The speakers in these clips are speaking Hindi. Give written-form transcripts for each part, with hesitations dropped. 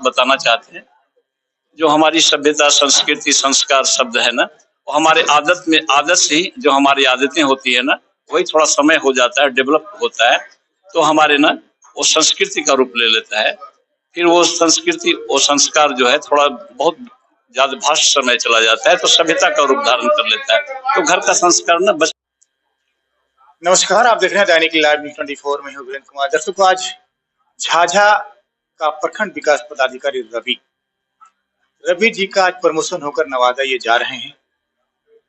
बताना चाहते हैं। जो हमारी सभ्यता, संस्कृति, संस्कार शब्द है ना, वो हमारे आदत में, आदत से ही जो हमारी आदतें होती है ना, वही थोड़ा समय हो जाता है, डेवलप होता है, तो हमारे ना वो संस्कृति का रूप ले लेता है। फिर वो संस्कृति, वो संस्कार जो है थोड़ा बहुत ज्यादा भास्ट समय चला जाता है तो सभ्यता का रूप धारण कर लेता है। तो घर का संस्कार ना बच। नमस्कार, आप देख रहे हैं दैनिक लाइव न्यूज 24 में हूं वीरेंद्र कुमार। दर्शकों, आज झाझा का प्रखंड विकास पदाधिकारी रवि जी का आज प्रमोशन होकर नवादा ये जा रहे हैं।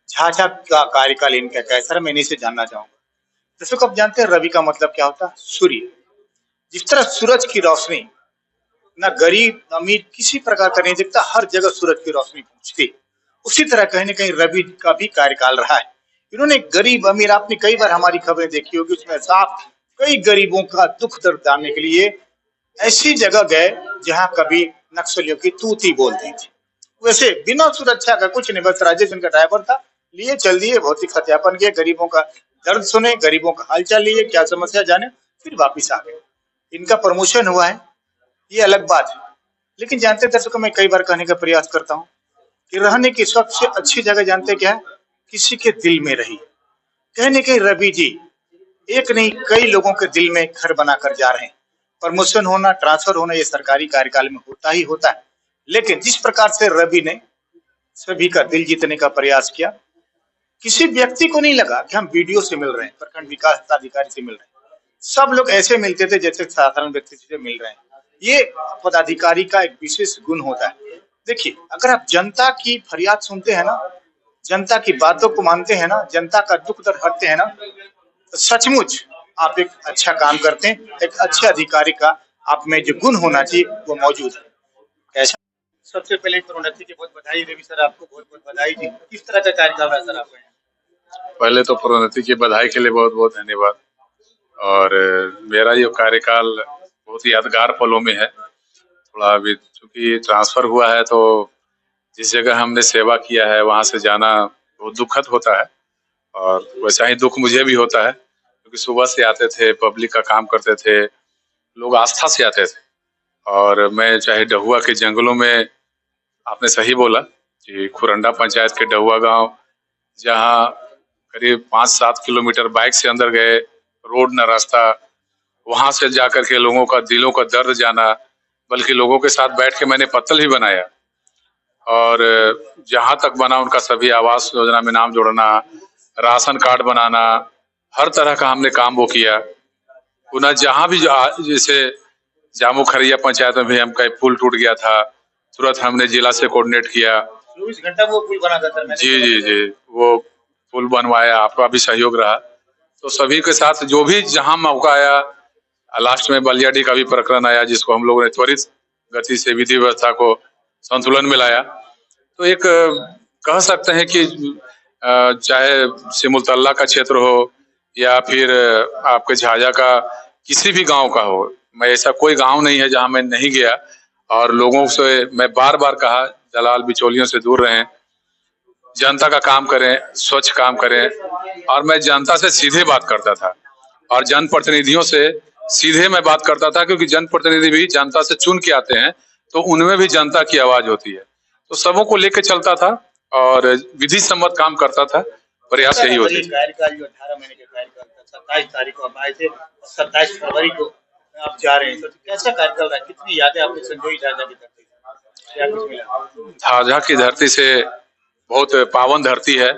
झाझा का कार्यकाल इनका कैसा है, मैं इन्हीं से जानना चाहूंगा। दर्शकों, आप जानते हैं रवि का मतलब क्या होता है? सूर्य। जिस तरह सूरज की रोशनी ना गरीब अमीर किसी प्रकार का नहीं दिखता, हर जगह सूरज की रोशनी पहुंचती, उसी तरह कहीं ना कहीं रवि का भी कार्यकाल रहा है। इन्होंने गरीब अमीर, आपने कई बार हमारी खबरें देखी होगी, उसमें साफ कई गरीबों का दुख दर्द जानने के लिए ऐसी जगह गए जहां कभी नक्सलियों की तूती बोलती थी। वैसे बिना सुरक्षा का कुछ नहीं, बस राजेश उनका ड्राइवर था, लिए चल दिए, भौतिक सत्यापन किए, गरीबों का दर्द सुने, गरीबों का हालचाल लिए, क्या समस्या जाने, फिर वापिस आ गए। इनका प्रमोशन हुआ है, ये अलग बात है। लेकिन जानते हैं दर्शकों, मैं कई बार कहने का प्रयास करता हूँ कि रहने की सबसे अच्छी जगह जानते क्या है? किसी के दिल में रही। कहने के रवि जी एक नहीं कई लोगों के दिल में घर बनाकर जा रहे हैं। प्रमोशन होना, ट्रांसफर होना, ये सरकारी कार्यकाल में होता ही होता है। लेकिन जिस प्रकार से रवि ने सभी का दिल जीतने का प्रयास किया, किसी व्यक्ति को नहीं लगा कि हम वीडियो से मिल रहे हैं, प्रखंड विकास पदाधिकारी से मिल रहे हैं। सब लोग ऐसे मिलते थे जैसे साधारण व्यक्ति से मिल रहे हैं। ये पदाधिकारी का एक विशेष गुण होता है। देखिए, अगर आप जनता की फरियाद सुनते हैं ना, जनता की बातों को मानते हैं ना, जनता का दुख दर्द हटते हैं ना, तो सचमुच आप एक अच्छा काम करते हैं। एक अच्छे अधिकारी का आप में जो गुण होना चाहिए वो मौजूद है। कैसा? सबसे पहले प्रोन्नति की बहुत बधाई रवि सर, आपको बहुत बहुत बधाई जी। किस तरह का कार्यक्रम है सर आपका? पहले तो प्रोन्नति की बधाई के लिए बहुत बहुत धन्यवाद। और मेरा ये कार्यकाल बहुत ही यादगार पलों में है। थोड़ा अभी चूंकि ट्रांसफर हुआ है तो जिस जगह हमने सेवा किया है वहां से जाना बहुत दुखद होता है, और वैसा ही दुख मुझे भी होता है क्योंकि सुबह से आते थे, पब्लिक का काम करते थे, लोग आस्था से आते थे। और मैं चाहे डहुआ के जंगलों में, आपने सही बोला कि खुरंडा पंचायत के डहुआ गांव, जहाँ करीब 5-7 किलोमीटर बाइक से अंदर गए, रोड न रास्ता, वहां से जाकर के लोगों का दिलों का दर्द जाना, बल्कि लोगों के साथ बैठ के मैंने पत्तल भी बनाया, और जहां तक बना उनका सभी आवास योजना में नाम जोड़ना, राशन कार्ड बनाना, हर तरह का हमने काम वो किया। पुनः जहां भी जैसे जामू खरिया पंचायत में भी हम कहीं पुल टूट गया था, तुरंत हमने जिला से कोऑर्डिनेट किया। 24 घंटा वो पुल बना था सर। जी जी जी, वो पुल बनवाया, आपका भी सहयोग रहा। तो सभी के साथ जो भी जहां मौका आया, लास्ट में बलियाडी का भी प्रकरण आया जिसको हम लोगों ने त्वरित गति से विधि व्यवस्था को संतुलन में लाया। तो एक कह सकते हैं कि चाहे सिमुलतल्ला का क्षेत्र हो या फिर आपके झाझा का किसी भी गांव का हो, मैं ऐसा कोई गांव नहीं है जहां मैं नहीं गया। और लोगों से मैं बार बार कहा, दलाल बिचौलियों से दूर रहें, जनता का काम करें, स्वच्छ काम करें। और मैं जनता से सीधे बात करता था और जनप्रतिनिधियों से सीधे मैं बात करता था, क्योंकि जनप्रतिनिधि भी जनता से चुन के आते हैं, तो उनमें भी जनता की आवाज होती है। तो सबों को लेके चलता था और विधि सम्मत काम करता था। प्रयास यही होती है। कार्यकाल जो 18 महीने के कार्यकाल था, 27 तारीख को आप आए थे, 27 फरवरी को आप जा रहे हैं, तो कैसा कार्यकाल रहा? कितनी यादें आपने संजोई झाझा की धरती से? क्या कुछ मिला? झाझा की धरती से बहुत पावन धरती है,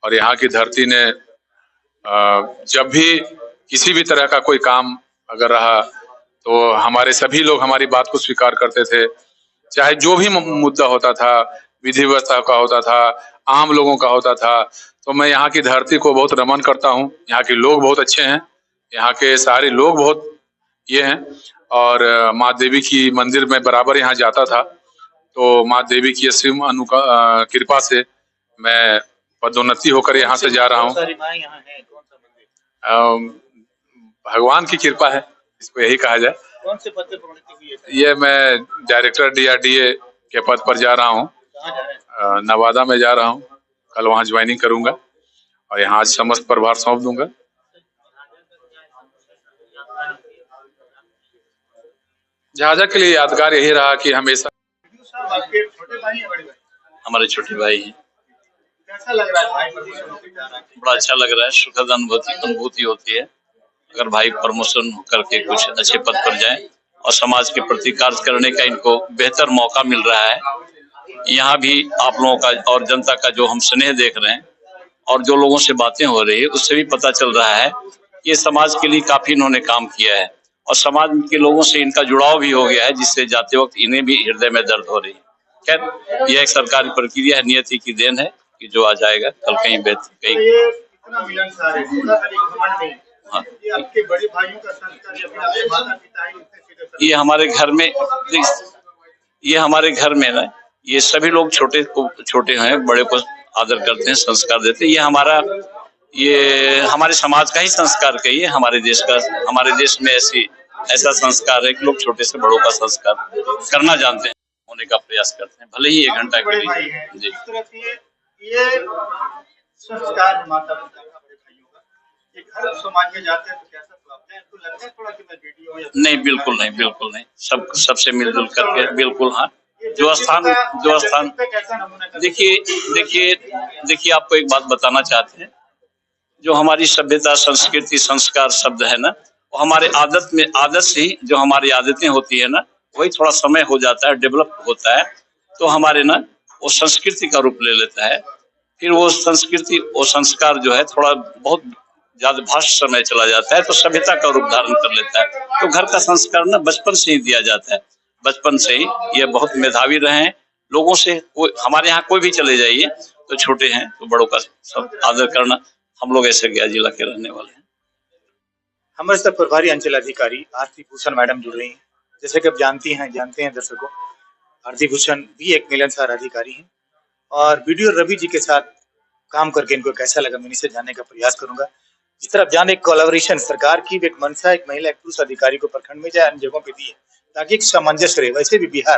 और यहाँ की धरती ने जब भी किसी भी तरह का कोई काम अगर रहा तो हमारे सभी लोग हमारी बात को स्वीकार करते थे। चाहे जो भी मुद्दा होता था, विधि व्यवस्था का होता था, आम लोगों का होता था, तो मैं यहाँ की धरती को बहुत नमन करता हूँ। यहाँ के लोग बहुत अच्छे हैं, यहाँ के सारे लोग बहुत ये हैं। और माँ देवी की मंदिर में बराबर यहाँ जाता था, तो माँ देवी की असीम कृपा से मैं पदोन्नति होकर यहाँ से जा रहा हूँ। भगवान की कृपा है, इसको यही कहा जाए। कौन से पद पे प्रोन्नति हुई है? ये मैं डायरेक्टर DRDA के पद पर जा रहा हूँ। नवादा में जा रहा हूँ, कल वहाँ ज्वाइनिंग करूंगा और यहाँ आज समस्त प्रभार सौंप दूंगा। झाझा के लिए यादगार यही रहा कि हमेशा साहब आपके छोटे भाई या बड़े भाई? हमारे छोटे भाई हैं। कैसा लग रहा है भाई प्रमोशन होके जा रहा है? बड़ा अच्छा लग रहा है, सुखद अनुभूति होती है अगर भाई प्रमोशन करके कुछ अच्छे पद पर जाए और समाज के प्रति कार्य करने का इनको बेहतर मौका मिल रहा है। यहाँ भी आप लोगों का और जनता का जो हम स्नेह देख रहे हैं और जो लोगों से बातें हो रही है उससे भी पता चल रहा है कि समाज के लिए काफी इन्होंने काम किया है और समाज के लोगों से इनका जुड़ाव भी हो गया है, जिससे जाते वक्त इन्हें भी हृदय में दर्द हो रही है। खैर, यह एक सरकारी प्रक्रिया है, नियति की देन है कि जो आ जाएगा कल कहीं बेहतर तो कहीं। ये इतना मिलनसार है, थोड़ा सा भी घमंड नहीं। हाँ, ये आपके बड़े भाइयों का संस्कार या फिर आपके माता पिता ही उनसे सीधे संस्कार? ये हमारे घर में ये हमारे घर में ना ये सभी लोग छोटे हैं, बड़े को आदर करते हैं, संस्कार देते हैं। ये हमारे समाज का ही संस्कार कहिए, हमारे देश में ऐसा संस्कार है कि लोग छोटे से बड़ों का संस्कार करना जानते हैं, होने का प्रयास करते हैं, भले ही 1 घंटा के लिए। जी, इस तरह से ये संस्कार माता पिता का, बड़े भाइयों का, ये घर समाज में जाते हैं तो कैसा लगता है? तो लगता है थोड़ा कि मैं वीडियो या नहीं, बिल्कुल नहीं, सबसे मिलजुल करके, बिल्कुल। हाँ, जो स्थान कैसा नमूना? देखिए आपको एक बात बताना चाहते हैं, जो हमारी सभ्यता, संस्कृति, संस्कार शब्द है ना, वो हमारे आदत से ही जो हमारी आदतें होती है ना, वही थोड़ा समय हो जाता है, डेवलप होता है, तो हमारे ना वो संस्कृति का रूप ले लेता है। फिर वो संस्कृति, वो संस्कार जो है थोड़ा बहुत ज्यादा भाष्य समय चला जाता है तो सभ्यता का रूप धारण कर लेता है। तो घर का संस्कार ना बचपन से ही दिया जाता है, बचपन से ही। ये बहुत मेधावी रहे हैं, लोगों से हमारे यहाँ कोई भी चले जाइए तो छोटे हैं तो बड़ों का सब आदर करना। हम लोग ऐसे गया जिला के रहने वाले हैं। हमारे साथ प्रभारी अंचल अधिकारी आरती भूषण मैडम जुड़ रही हैं। जैसे कि आप जानते हैं दर्शकों, आरती भूषण भी एक मिलनसार अधिकारी हैं और वीडियो रवि जी के साथ काम करके इनको कैसा लगा मैं इनसे जानने का प्रयास करूंगा। जिस तरह आप जाने, कोलैबोरेशन सरकार की एक मंशा, एक महिला, एक पुरुष अधिकारी को प्रखंड में जाए, अन्य जगहों पे दी है ताकि एक सामंजस्य रहे। वैसे भी बिहार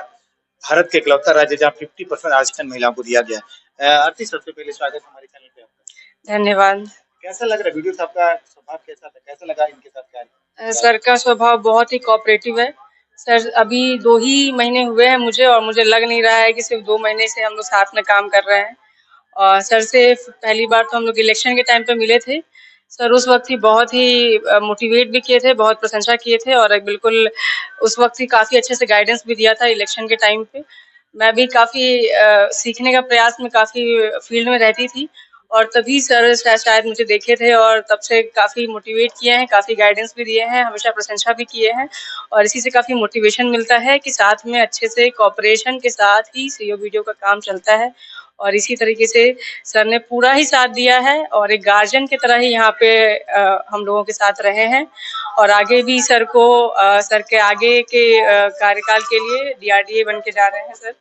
भारत के इकलौता राज्य जहाँ 50% आरक्षण महिलाओं को दिया गया है। आरती, सबसे पहले स्वागत हमारे चैनल पे आपका। धन्यवाद। कैसा लग रहा है वीडियो? आपका स्वभाव कैसा था, कैसा लगा इनके साथ कार्य? सर का स्वभाव बहुत ही कोऑपरेटिव है। सर अभी 2 ही महीने हुए हैं मुझे, और मुझे लग नहीं रहा है कि सिर्फ 2 महीने से हम लोग साथ में काम कर रहे हैं। और सर से पहली बार तो हम लोग इलेक्शन के टाइम पे मिले थे। सर उस वक्त ही बहुत ही मोटिवेट भी किए थे, बहुत प्रशंसा किए थे, और बिल्कुल उस वक्त ही काफी अच्छे से गाइडेंस भी दिया था इलेक्शन के टाइम पे। मैं भी काफी सीखने का प्रयास में काफी फील्ड में रहती थी, और तभी सर शायद मुझे देखे थे और तब से काफी मोटिवेट किए हैं, काफी गाइडेंस भी दिए हैं, हमेशा प्रशंसा भी किए हैं, और इसी से काफी मोटिवेशन मिलता है कि साथ में अच्छे से कोऑपरेशन के साथ ही सीओ वीडियो का काम चलता है। और इसी तरीके से सर ने पूरा ही साथ दिया है और एक गार्जियन की तरह ही यहाँ पे हम लोगों के साथ रहे हैं, और आगे भी सर को सर के आगे के कार्यकाल के लिए DRDA बन के जा रहे हैं सर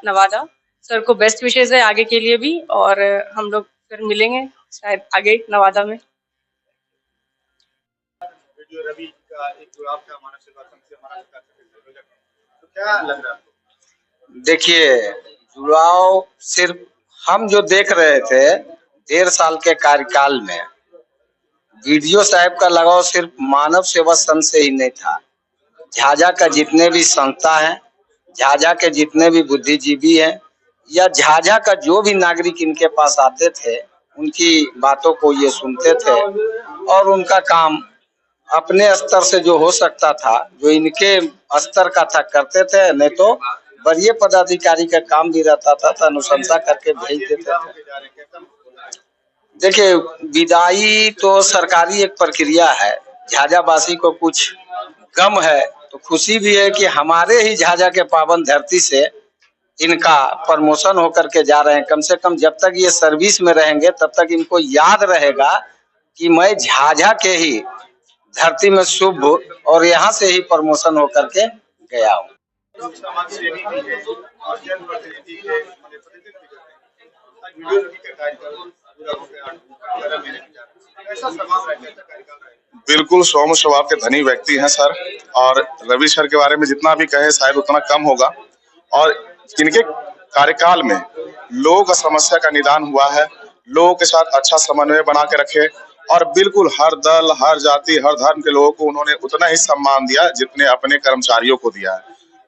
नवादा। सर को बेस्ट विशेष है आगे के लिए भी, और हम लोग फिर मिलेंगे शायद आगे नवादा में। वीडियो रवि का एक जुड़ाव था मानव सेवा संघ से, हमारा तो क्या लग रहा है? देखिए, जुड़ाव सिर्फ हम जो देख रहे थे 1.5 साल के कार्यकाल में, वीडियो साहब का लगाव सिर्फ मानव सेवा संघ से ही नहीं था। झाझा का जितने भी संस्था हैं, झाझा के जितने भी बुद्धिजीवी हैं, या झाझा का जो भी नागरिक इनके पास आते थे, उनकी बातों को ये सुनते थे और उनका काम अपने स्तर से जो हो सकता था, जो इनके स्तर का था, करते थे। नहीं तो वरीय पदाधिकारी का काम भी रहता था तो अनुशंसा करके भेज देते थे। देखिए, विदाई तो सरकारी एक प्रक्रिया है। झाझावासी को कुछ गम है तो खुशी भी है कि हमारे ही झाझा के पावन धरती से इनका प्रमोशन होकर के जा रहे हैं। कम से कम जब तक ये सर्विस में रहेंगे तब तक इनको याद रहेगा कि मैं झाझा के ही धरती में शुभ और यहाँ से ही प्रमोशन होकर के गया हूँ। बिल्कुल सौम्य स्वभाव के धनी व्यक्ति हैं सर, और रवि सर के बारे में जितना भी कहे शायद उतना कम होगा। और इनके कार्यकाल में लोगों का समस्या का निदान हुआ है, लोगों के साथ अच्छा समन्वय बना के रखे और बिल्कुल हर दल, हर जाति, हर धर्म के लोगों को उन्होंने उतना ही सम्मान दिया जितने अपने कर्मचारियों को दिया है।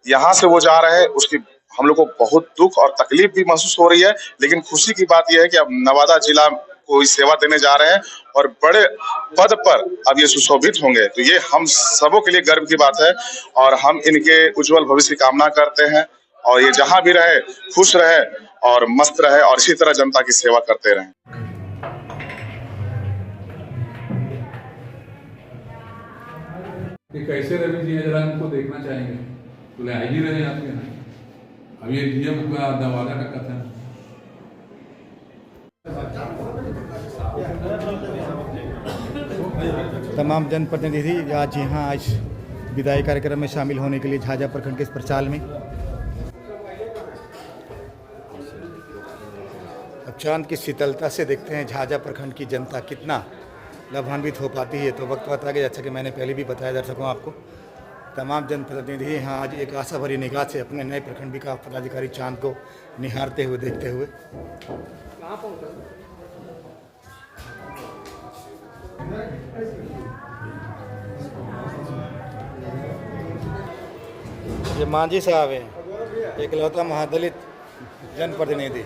यहाँ से वो जा रहे हैं, उसकी हम लोग को बहुत दुख और तकलीफ भी महसूस हो रही है, लेकिन खुशी की बात यह है कि अब नवादा जिला को इस सेवा देने जा रहे हैं और बड़े पद पर अब ये सुशोभित होंगे। तो ये हम सबों के लिए गर्व की बात है और हम इनके उज्जवल भविष्य की कामना करते हैं और ये जहां भी रहे खुश रहे और मस्त रहे और इसी तरह जनता की सेवा करते रहें। कि कैसे रवि जी जरा उनको देखना चाहेंगे, तो ले ही रहे आपके यहाँ। अब ये डीएम का नवादा का कथन तमाम जनप्रतिनिधि आज यहाँ आज विदाई कार्यक्रम में शामिल होने के लिए झाझा प्रखंड के इस प्रचाल में। अब चांद की शीतलता से देखते हैं झाझा प्रखंड की जनता कितना लाभान्वित हो पाती है। तो वक्त बता गया, जैसा कि मैंने पहले भी बताया दर्शकों आपको, तमाम जनप्रतिनिधि यहाँ आज एक आशा भरी निगाह से अपने नए प्रखंड विकास पदाधिकारी चांद को निहारते हुए देखते हुए ये मांझी साहब हैं, एकलौता महादलित जनप्रतिनिधि।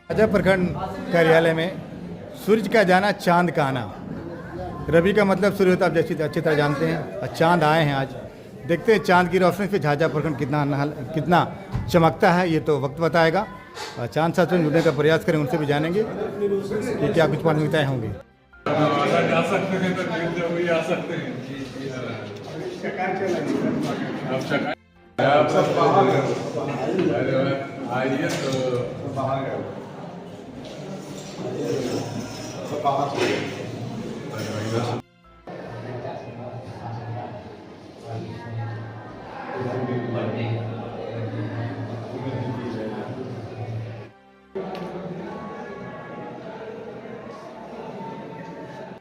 झाझा प्रखंड कार्यालय में सूरज का जाना चांद का आना। रवि का मतलब सूर्य होता है, आप जैसी अच्छी तरह जानते हैं, और चांद आए हैं आज। देखते हैं चांद की रोशनी से झाझा प्रखंड कितना चमकता है, ये तो वक्त बताएगा। चांद साथ में जुड़ने का प्रयास करेंगे, उनसे भी जानेंगे कि क्या कुछ प्राथमिकताएँ होंगी। जा सकते हैं तो भी आ सकते हैं। आइए तो